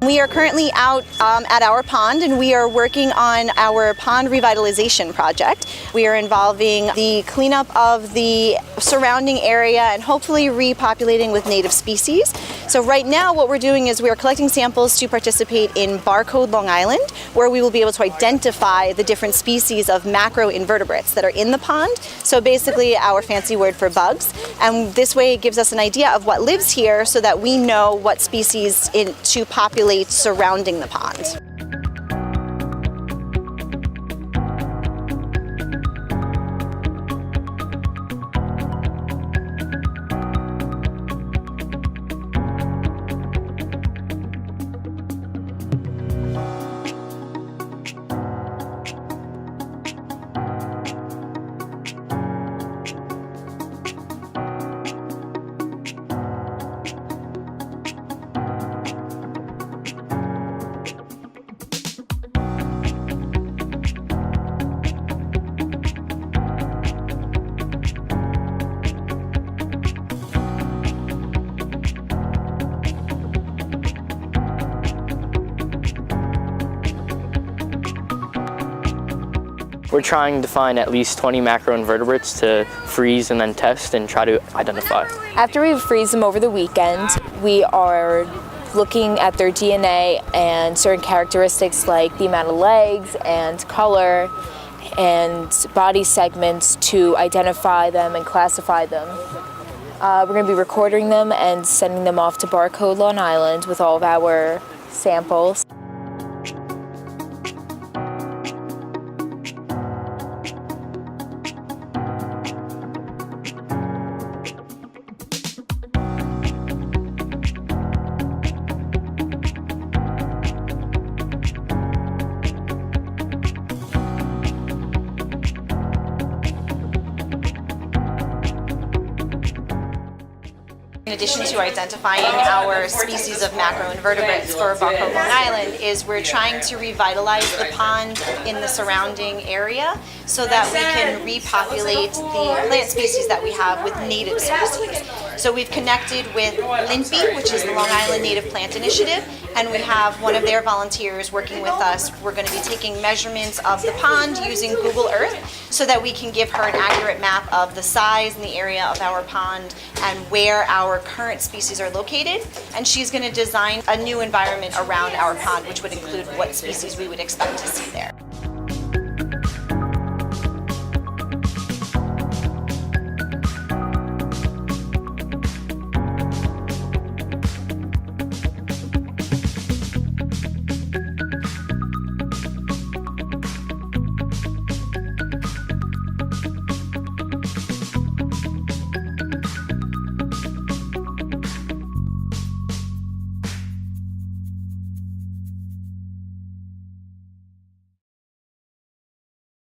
We are currently out at our pond, and we are working on our pond revitalization project. We are involving the cleanup of the surrounding area and hopefully repopulating with native species. So right now what we're doing is we are collecting samples to participate in Barcode Long Island, where we will be able to identify the different species of macroinvertebrates that are in the pond. So basically our fancy word for bugs. And this way it gives us an idea of what lives here so that we know what species to populate surrounding the pond. We're trying to find at least 20 macroinvertebrates to freeze and then test and try to identify. After we freeze them over the weekend, we are looking at their DNA and certain characteristics like the amount of legs and color and body segments to identify them and classify them. We're going to be recording them and sending them off to Barcode Long Island with all of our samples. In addition to identifying our species of macroinvertebrates for Barcode Long Island, is we're trying to revitalize the pond in the surrounding area so that we can repopulate the plant species that we have with native species. So we've connected with LINPI, which is the Long Island Native Plant Initiative, and we have one of their volunteers working with us. We're going to be taking measurements of the pond using Google Earth so that we can give her an accurate map of the size and the area of our pond and where our current species are located. And she's going to design a new environment around our pond, which would include what species we would expect to see there.